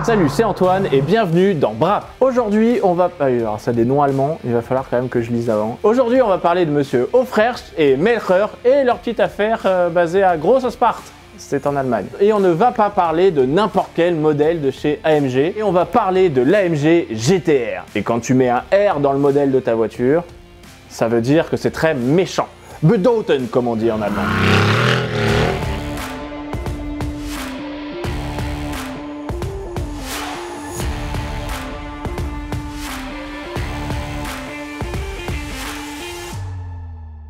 Salut, c'est Antoine et bienvenue dans Brap. Aujourd'hui, on va... alors ça a des noms allemands, il va falloir quand même que je lise avant. Aujourd'hui, on va parler de monsieur Hofrecht et Melcher et leur petite affaire basée à Grosse Sparte. C'est en Allemagne. Et on ne va pas parler de n'importe quel modèle de chez AMG, et on va parler de l'AMG GTR. Et quand tu mets un R dans le modèle de ta voiture, ça veut dire que c'est très méchant. Bedeuten, comme on dit en allemand.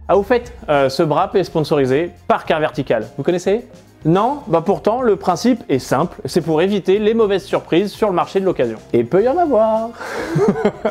Ah, au fait, ce Brap est sponsorisé par Car Vertical. Vous connaissez? Non? Bah pourtant, le principe est simple. C'est pour éviter les mauvaises surprises sur le marché de l'occasion. Et peut y en avoir.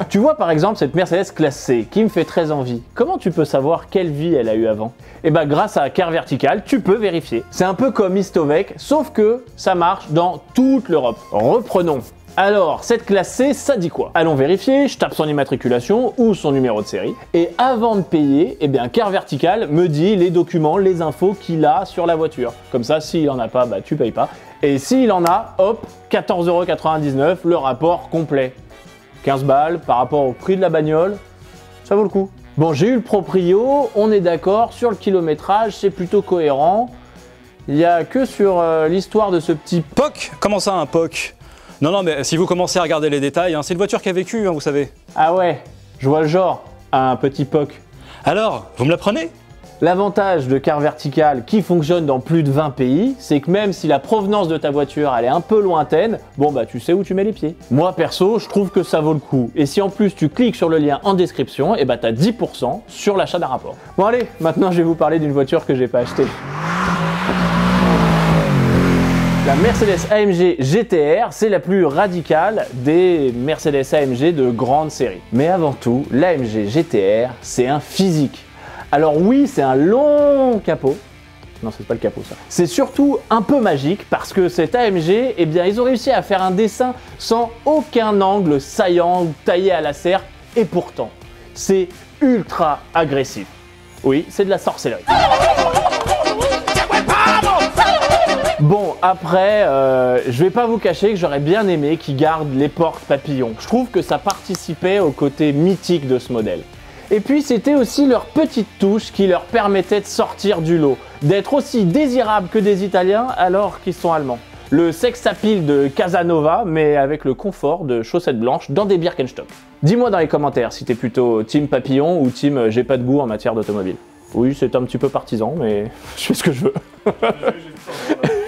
Tu vois par exemple cette Mercedes classe C qui me fait très envie. Comment tu peux savoir quelle vie elle a eu avant? Et bah grâce à Car Vertical, tu peux vérifier. C'est un peu comme Istovec, sauf que ça marche dans toute l'Europe. Reprenons. Alors, cette classe C, ça dit quoi? Allons vérifier, je tape son immatriculation ou son numéro de série. Et avant de payer, eh bien, Car Vertical me dit les documents, les infos qu'il a sur la voiture. Comme ça, s'il en a pas, bah tu payes pas. Et s'il en a, hop, 14,99 €, le rapport complet. 15 balles par rapport au prix de la bagnole, ça vaut le coup. Bon, j'ai eu le proprio, on est d'accord, sur le kilométrage, c'est plutôt cohérent. Il y a que sur l'histoire de ce petit POC? Comment ça, un POC? Non, mais si vous commencez à regarder les détails, c'est une voiture qui a vécu, vous savez. Ah ouais, je vois le genre, un petit POC. Alors, vous me la prenez? L'avantage de Car Vertical, qui fonctionne dans plus de 20 pays, c'est que même si la provenance de ta voiture elle est un peu lointaine, bon bah tu sais où tu mets les pieds. Moi perso, je trouve que ça vaut le coup. Et si en plus tu cliques sur le lien en description, et bah t'as 10% sur l'achat d'un rapport. Bon allez, maintenant je vais vous parler d'une voiture que j'ai pas achetée. La Mercedes AMG GTR, c'est la plus radicale des Mercedes AMG de grande série. Mais avant tout, l'AMG GTR, c'est un physique. Alors oui, c'est un long capot. Non, c'est pas le capot ça. C'est surtout un peu magique parce que cette AMG, eh bien, ils ont réussi à faire un dessin sans aucun angle saillant ou taillé à la serre. Et pourtant, c'est ultra agressif. Oui, c'est de la sorcellerie. Bon, après, je vais pas vous cacher que j'aurais bien aimé qu'ils gardent les portes papillons. Je trouve que ça participait au côté mythique de ce modèle. Et puis, c'était aussi leur petite touche qui leur permettait de sortir du lot, d'être aussi désirables que des Italiens alors qu'ils sont Allemands. Le sex appeal de Casanova, mais avec le confort de chaussettes blanches dans des Birkenstock. Dis-moi dans les commentaires si t'es plutôt team papillon ou team j'ai pas de goût en matière d'automobile. Oui, c'est un petit peu partisan, mais je fais ce que je veux.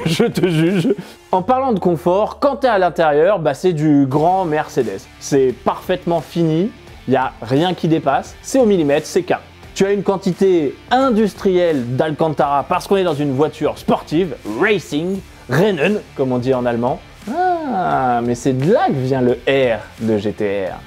Je te juge. En parlant de confort, quand tu es à l'intérieur, bah c'est du grand Mercedes. C'est parfaitement fini, il n'y a rien qui dépasse, c'est au millimètre, c'est carré. Tu as une quantité industrielle d'Alcantara parce qu'on est dans une voiture sportive, racing, Rennen, comme on dit en allemand. Ah, mais c'est de là que vient le R de GTR.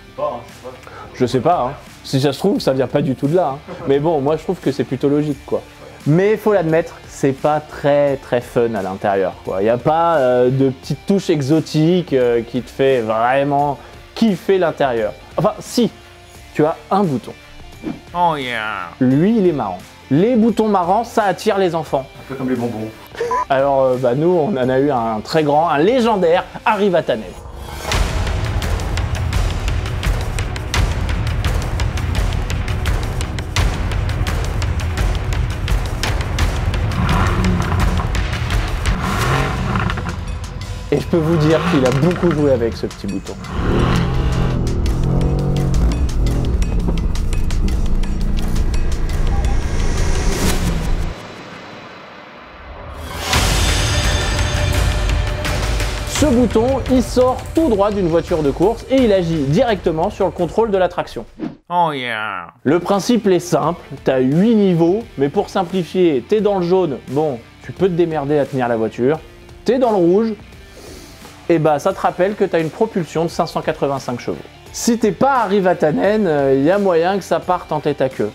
Je sais pas, hein. Si ça se trouve, ça vient pas du tout de là. Hein. Mais bon, moi je trouve que c'est plutôt logique, quoi. Mais faut l'admettre, c'est pas très fun à l'intérieur, quoi. Y a pas de petites touches exotiques qui te fait vraiment kiffer l'intérieur. Enfin, si, tu as un bouton. Oh yeah. Lui, il est marrant. Les boutons marrants, ça attire les enfants. Un peu comme les bonbons. Alors, bah nous, on en a eu un très grand, un légendaire Arrivatanen. Et je peux vous dire qu'il a beaucoup joué avec ce petit bouton. Ce bouton, il sort tout droit d'une voiture de course et il agit directement sur le contrôle de la traction. Oh yeah. Le principe est simple, tu as 8 niveaux, mais pour simplifier, t'es dans le jaune, bon, tu peux te démerder à tenir la voiture. T'es dans le rouge, et bah ça te rappelle que tu as une propulsion de 585 chevaux. Si t'es pas Arrivatanen, il y a moyen que ça parte en tête à queue.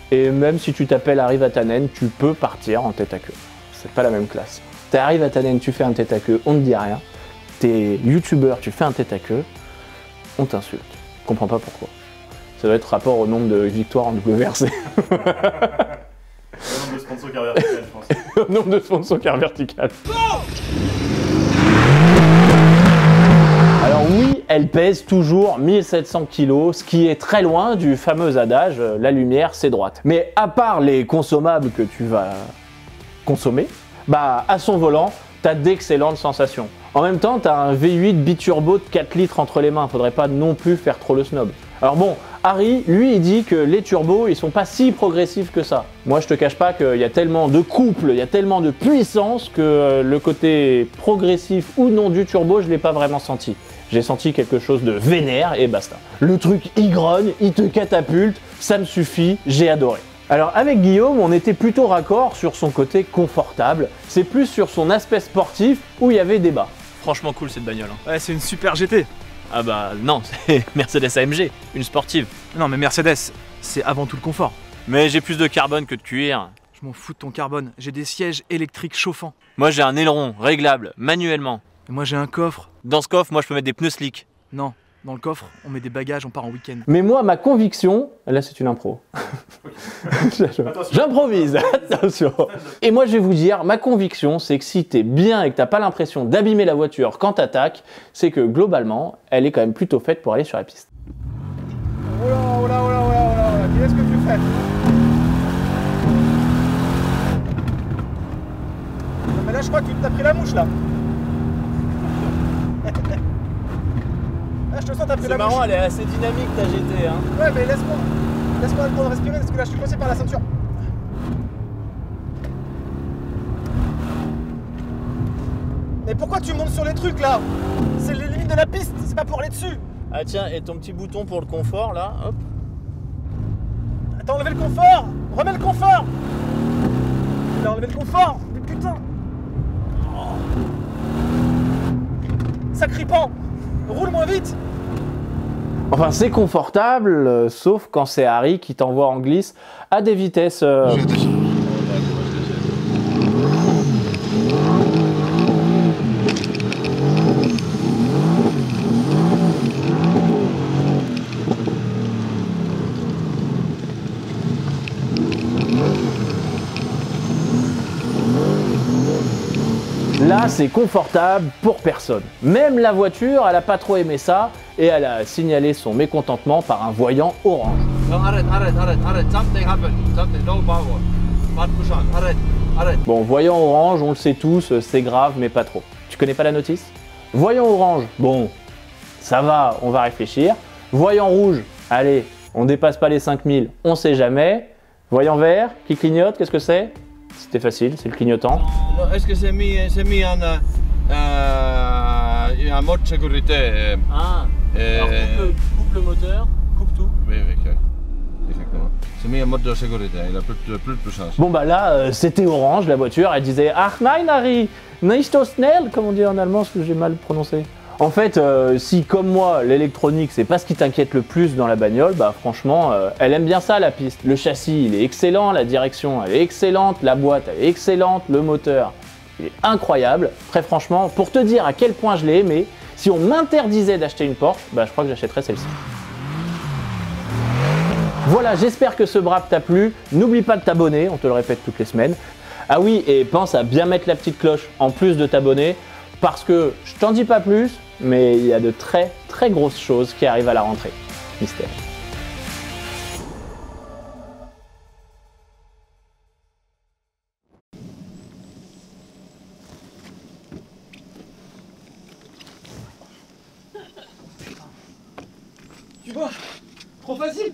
Et même si tu t'appelles Arrivatanen, tu peux partir en tête à queue. C'est pas la même classe. T'es Arrivatanen, tu fais un tête à queue, on ne dit rien. T'es youtubeur, tu fais un tête à queue, on t'insulte. Je comprends pas pourquoi. Ça doit être rapport au nombre de victoires en WRC. Au nombre de sponsors Car Vertical, je pense. Au nombre de sponsors Car Vertical. elle pèse toujours 1700 kg, ce qui est très loin du fameux adage « la lumière c'est droite ». Mais à part les consommables que tu vas consommer, bah à son volant, t'as d'excellentes sensations. En même temps, t'as un V8 biturbo de 4 litres entre les mains, faudrait pas non plus faire trop le snob. Alors bon, Harry, lui, il dit que les turbos, ils sont pas si progressifs que ça. Moi, je te cache pas qu'il y a tellement de couple, il y a tellement de puissance que le côté progressif ou non du turbo, je l'ai pas vraiment senti. J'ai senti quelque chose de vénère et basta. Le truc, il grogne, il te catapulte, ça me suffit, j'ai adoré. Alors avec Guillaume, on était plutôt raccord sur son côté confortable, c'est plus sur son aspect sportif où il y avait débat. Franchement cool cette bagnole. Hein. Ouais, c'est une super GT. Ah bah non, c'est Mercedes AMG, une sportive. Non, mais Mercedes, c'est avant tout le confort. Mais j'ai plus de carbone que de cuir. Je m'en fous de ton carbone. J'ai des sièges électriques chauffants. Moi j'ai un aileron réglable, manuellement. Et moi, j'ai un coffre. Dans ce coffre, moi je peux mettre des pneus slick. Non, dans le coffre, on met des bagages, on part en week-end. Mais moi, ma conviction, là c'est une impro. J'improvise, attention. Et moi je vais vous dire, ma conviction c'est que si t'es bien et que t'as pas l'impression d'abîmer la voiture quand t'attaques, c'est que globalement, elle est quand même plutôt faite pour aller sur la piste. Oh là, oh là, oh là, oh là, oh là, qu'est-ce que tu fais? Non, mais là je crois que tu t'as pris la mouche là. Là je te sens t'as pris la mouche. elle est assez dynamique ta GT. Hein. Ouais mais laisse-moi le temps de respirer parce que là je suis coincé par la ceinture. Mais pourquoi tu montes sur les trucs là? C'est les limites de la piste, c'est pas pour aller dessus. Ah tiens, et ton petit bouton pour le confort là, hop. T'as enlevé le confort. Remets le confort. Il a enlevé le confort. Mais putain. Ça crie pas. Roule moins vite. Enfin c'est confortable, sauf quand c'est Harry qui t'envoie en glisse à des vitesses... Là, c'est confortable pour personne. Même la voiture, elle a pas trop aimé ça et elle a signalé son mécontentement par un voyant orange. No, arrête. Something happened. Something, no power. Pas push on. Arrête. Bon, voyant orange, on le sait tous, c'est grave, mais pas trop. Tu connais pas la notice? Voyant orange, bon, ça va, on va réfléchir. Voyant rouge, allez, on dépasse pas les 5000, on sait jamais. Voyant vert, qui clignote, qu'est-ce que c'est? C'était facile, c'est le clignotant. No, est-ce que c'est mis en mode sécurité? Ah, alors coupe le moteur, coupe tout. Oui, exactement. C'est mis en mode de sécurité, il a plus de puissance. Bon bah là, c'était orange, la voiture, elle disait « Ach nein, Harry, nicht so schnell », comme on dit en allemand, ce que j'ai mal prononcé. En fait, si comme moi, l'électronique, c'est pas ce qui t'inquiète le plus dans la bagnole, bah franchement, elle aime bien ça la piste. Le châssis, il est excellent, la direction, elle est excellente, la boîte, elle est excellente, le moteur, il est incroyable. Très franchement, pour te dire à quel point je l'ai aimé, si on m'interdisait d'acheter une Porsche, bah je crois que j'achèterais celle-ci. Voilà, j'espère que ce brab t'a plu. N'oublie pas de t'abonner, on te le répète toutes les semaines. Ah oui, et pense à bien mettre la petite cloche en plus de t'abonner, parce que je t'en dis pas plus, mais il y a de très très grosses choses qui arrivent à la rentrée. Mystère. Tu vois, trop facile.